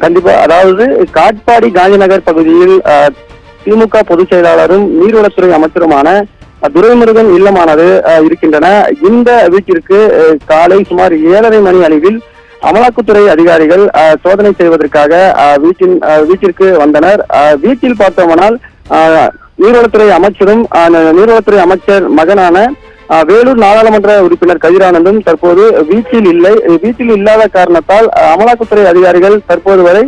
கண்டிப்பா. அதாவது காட்பாடி காந்திநகர் பகுதியில் திமுக பொதுச் செயலாளரும் நீர்வளத்துறை அமைச்சருமான துரைமுருகன் இல்லமானது இருக்கின்றன. இந்த வீட்டிற்கு காலை சுமார் 7:30 மணி அளவில் அமலாக்கத்துறை அதிகாரிகள் சோதனை செய்வதற்காக வீட்டிற்கு வந்தனர். வீட்டில் பார்த்தோமானால் நீர்வளத்துறை அமைச்சரும் நீர்வளத்துறை அமைச்சர் மகனான வேலூர் நாடாளுமன்ற உறுப்பினர் கதிரானந்தும் தற்போது வீட்டில் இல்லை. வீட்டில் இல்லாத காரணத்தால் அமலாக்கத்துறை அதிகாரிகள் தற்போது வரை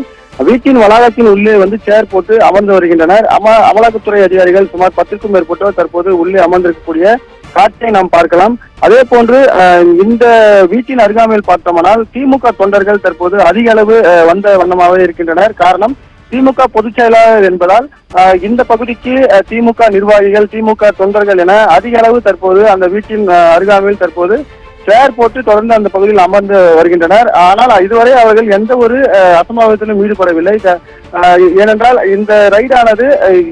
வீட்டின் வளாகத்தின் உள்ளே சேர் போட்டு அமர்ந்து வருகின்றனர். அமலாக்கத்துறை அதிகாரிகள் சுமார் 10க்கும் மேற்பட்டோர் தற்போது உள்ளே அமர்ந்திருக்கக்கூடிய காட்சியை நாம் பார்க்கலாம். அதே போன்று இந்த வீட்டின் அருகாமையில் பார்த்தோம்னால் திமுக தொண்டர்கள் தற்போது அதிக அளவு வந்த வண்ணமாகவே இருக்கின்றனர். காரணம், திமுக பொதுச் செயலாளர் என்பதால் இந்த பகுதிக்கு திமுக நிர்வாகிகள், திமுக தொண்டர்கள் என அதிக அளவு தற்போது அந்த வீட்டின் அருகாமையில் தற்போது சேர் போட்டு தொடர்ந்து அந்த பகுதியில் அமர்ந்து வருகின்றனர். ஆனால் இதுவரை அவர்கள் எந்த ஒரு அசம்பாவிதத்திலும் ஈடுபடவில்லை. ஏனென்றால் இந்த ரைடானது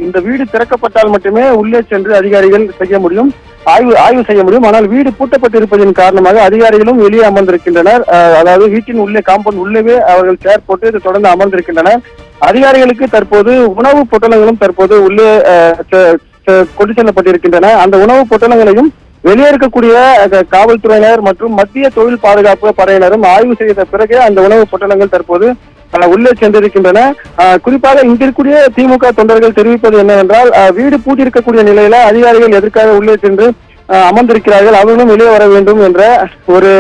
இந்த வீடு திறக்கப்பட்டால் மட்டுமே உள்ளே சென்று அதிகாரிகள் செய்ய முடியும், ஆய்வு செய்ய முடியும். ஆனால் வீடு பூட்டப்பட்டிருப்பதன் காரணமாக அதிகாரிகளும் வெளியே அமர்ந்திருக்கின்றனர். அதாவது வீட்டின் உள்ளே காம்பவுண்ட் உள்ளவே அவர்கள் சேர் போட்டு தொடர்ந்து அமர்ந்திருக்கின்றனர். அதிகாரிகளுக்கு தற்போது உணவு பொட்டலங்களும் தற்போது உள்ளே கொண்டு செல்லப்பட்டிருக்கின்றன. அந்த உணவு பொட்டலங்களையும் வெளியே இருக்கக்கூடிய காவல்துறையினர் மற்றும் மத்திய தொழில் பாதுகாப்பு படையினரும் ஆய்வு செய்த பிறகு அந்த உணவு பொட்டலங்கள் தற்போது உள்ளே சென்றிருக்கின்றன. குறிப்பாக இங்கிருக்கக்கூடிய திமுக தொண்டர்கள் தெரிவிப்பது என்னவென்றால், வீடு பூட்டியிருக்கக்கூடிய நிலையில அதிகாரிகள் எதற்காக உள்ளே சென்று அமர்ந்திருக்கிறார்கள், அவர்களும் வெளியே வர வேண்டும் என்ற ஒரு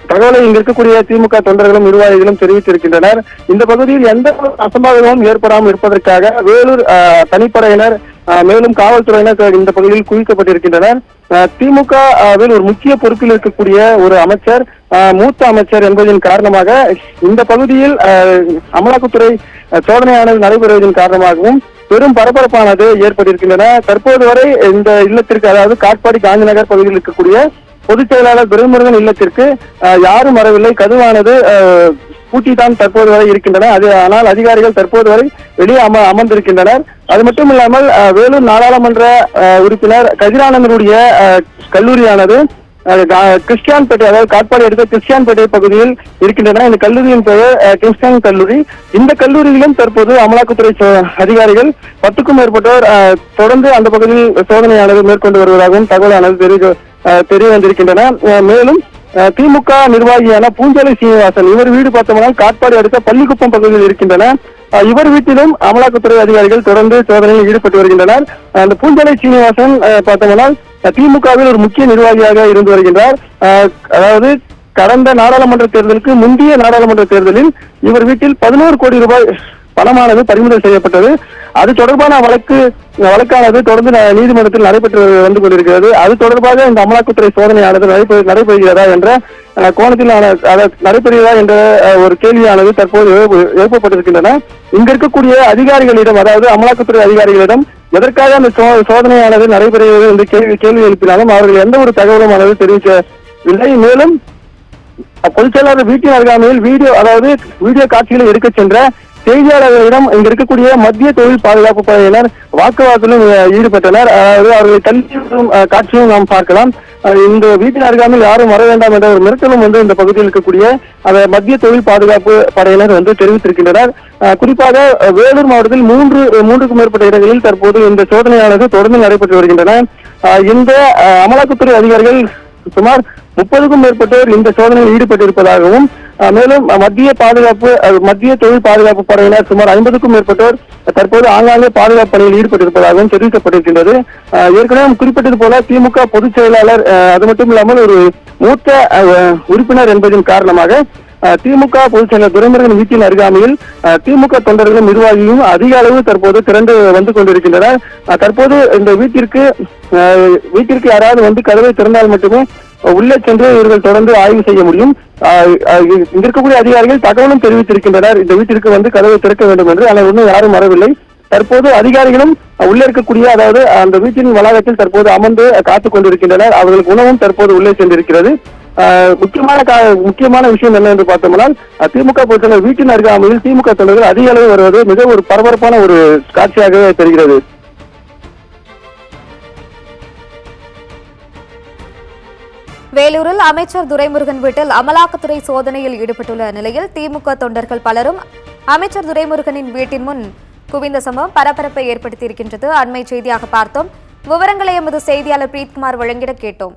தகவலை இங்க இருக்கக்கூடிய திமுக தொண்டர்களும் நிர்வாகிகளும் தெரிவித்திருக்கின்றனர். இந்த பகுதியில் எந்த அசம்பாவிதமும் ஏற்படாமல் இருப்பதற்காக வேலூர் தனிப்படையினர் மேலும் காவல்துறையினர் இந்த பகுதியில் குவிக்கப்பட்டிருக்கின்றனர். திமுகவில் ஒரு முக்கிய பொறுப்பில் இருக்கக்கூடிய ஒரு அமைச்சர், மூத்த அமைச்சர் என்பதன் காரணமாக இந்த பகுதியில் அமலாக்கத்துறை சோதனையானது நடைபெறுவதன் காரணமாகவும் பெரும் பரபரப்பானது ஏற்பட்டிருக்கின்றன. தற்போது வரை இந்த இல்லத்திற்கு, அதாவது காட்பாடி காந்திநகர் பகுதியில் இருக்கக்கூடிய பொதுச் செயலாளர் துரைமுருகன் இல்லத்திற்கு யாரும் வரவில்லை. கதவானது பூட்டித்தான் தற்போது வரை இருக்கின்றன. ஆனால் அதிகாரிகள் தற்போது வரை வெளியே அமர்ந்திருக்கின்றனர். அது மட்டும் இல்லாமல் வேலூர் நாடாளுமன்ற உறுப்பினர் கதிரானந்தனுடைய கல்லூரியானது கிறிஸ்டியான்பேட்டை, அதாவது காட்பாடி அடுத்த கிறிஸ்டியான்பேட்டை பகுதியில் இருக்கின்றன. இந்த கல்லூரியின் பெயர் கிறிஸ்டியன் கல்லூரி. இந்த கல்லூரியிலும் தற்போது அமலாக்கத்துறை அதிகாரிகள் 10க்கும் மேற்பட்டோர் தொடர்ந்து அந்த பகுதியில் சோதனையானது மேற்கொண்டு வருவதாகவும் தகவலானது தெரிய வந்திருக்கின்றன. மேலும் திமுக நிர்வாகியான பூஞ்சோலை சீனிவாசன், இவர் வீடு பார்த்தோம்னால் காட்பாடி அடுத்த பள்ளிக்குப்பம் பகுதியில் இருக்கின்றன. இவர் வீட்டிலும் அமலாக்கத்துறை அதிகாரிகள் தொடர்ந்து சோதனையில் ஈடுபட்டு வருகின்றனர். அந்த பூஞ்சோலை சீனிவாசன் பார்த்தோம்னால் திமுகவில் ஒரு முக்கிய நிர்வாகியாக இருந்து வருகின்றார். அதாவது கடந்த நாடாளுமன்ற தேர்தலுக்கு முந்தைய நாடாளுமன்ற தேர்தலில் இவர் வீட்டில் 11 கோடி ரூபாய் பணமானது பறிமுதல் செய்யப்பட்டது. அது தொடர்பான வழக்கானது தொடர்ந்து நீதிமன்றத்தில் நடைபெற்று வந்து கொண்டிருக்கிறது. அது தொடர்பாக இந்த அமலாக்கத்துறை சோதனையானது நடைபெறுகிறதா என்ற கோணத்தில் நடைபெறுகிறதா என்ற ஒரு கேள்வியானது தற்போது எழுப்பப்பட்டிருக்கின்றன. இங்க இருக்கக்கூடிய அதிகாரிகளிடம், அதாவது அமலாக்கத்துறை அதிகாரிகளிடம் எதற்காக அந்த சோதனையானது நடைபெறுகிறது என்று கேள்வி எழுப்பினாலும் அவர்கள் எந்த ஒரு தகவலுமானது தெரிவிக்கவில்லை. மேலும் பொதுச் செயலாளர் வீட்டின் அருகாமையில் வீடியோ காட்சிகளை எடுக்க சென்ற செய்தியாளர்களிடம் இங்க இருக்கக்கூடிய மத்திய தொழில் பாதுகாப்பு படையினர் வாக்குவாதத்திலும் ஈடுபட்டனர். அதாவது அவர்களை தள்ளிவிடும் காட்சியும் நாம் பார்க்கலாம். இந்த வீட்டின் அருகாமையில் யாரும் வர வேண்டாம் என்ற ஒரு மிரட்டலும் இந்த பகுதியில் இருக்கக்கூடிய மத்திய தொழில் பாதுகாப்பு படையினர் தெரிவித்திருக்கின்றனர். குறிப்பாக வேலூர் மாவட்டத்தில் மூன்றுக்கும் மேற்பட்ட இடங்களில் தற்போது இந்த சோதனையானது தொடர்ந்து நடைபெற்று வருகின்றன. இந்த அமலாக்கத்துறை அதிகாரிகள் சுமார் 30க்கும் மேற்பட்டோர் இந்த சோதனையில் ஈடுபட்டிருப்பதாகவும், மேலும் மத்திய தொழில் பாதுகாப்பு படையினர் சுமார் 50க்கும் மேற்பட்டோர் தற்போது ஆங்காங்கே பாதுகாப்பு பணியில் ஈடுபட்டிருப்பதாகவும் தெரிவிக்கப்பட்டிருக்கின்றது. ஏற்கனவே குறிப்பிட்டது போல திமுக பொதுச் செயலாளர், அது மட்டும் இல்லாமல் ஒரு மூத்த உறுப்பினர் என்பதன் காரணமாக திமுக பொதுச் செயலர் துரைமுருகன் வீட்டின் அருகாமையில் திமுக தொண்டர்களும் நிர்வாகிகளும் அதிக அளவு தற்போது திரண்டு வந்து கொண்டிருக்கின்றனர். தற்போது இந்த வீட்டிற்கு யாராவது கதவை திறந்தால் மட்டுமே உள்ளே சென்று இவர்கள் தொடர்ந்து ஆய்வு செய்ய முடியும். இங்க இருக்கக்கூடிய அதிகாரிகள் தகவலும் தெரிவித்திருக்கின்றனர், இந்த வீட்டிற்கு கதவை திறக்க வேண்டும் என்று. ஆனால் இன்னும் யாரும் வரவில்லை. தற்போது அதிகாரிகளும் உள்ளே இருக்கக்கூடிய, அதாவது அந்த வீட்டின் வளாகத்தில் தற்போது அமர்ந்து காத்துக் கொண்டிருக்கின்றனர். அவர்களுக்கு உணவும் தற்போது உள்ளே சென்றிருக்கிறது. முக்கியமான விஷயம் என்ன என்று பார்த்தோம்னால், திமுக பொறுத்தவரை வீட்டின் அருகாமையில் திமுக தொண்டர்கள் அதிக அளவு வருவது மிக ஒரு பரபரப்பான ஒரு காட்சியாகவே தெரிகிறது. வேலூரில் அமைச்சர் துரைமுருகன் வீட்டில் அமலாக்கத்துறை சோதனையில் ஈடுபட்டுள்ள நிலையில் திமுக தொண்டர்கள் பலரும் அமைச்சர் துரைமுருகனின் வீட்டின் முன் குவிந்த சம்பவம் பரபரப்பை ஏற்படுத்தியிருக்கின்றது. அண்மை செய்தியாக பார்த்தோம். விவரங்களை எமது செய்தியாளர் பிரீத்குமார் வழங்கிட கேட்டோம்.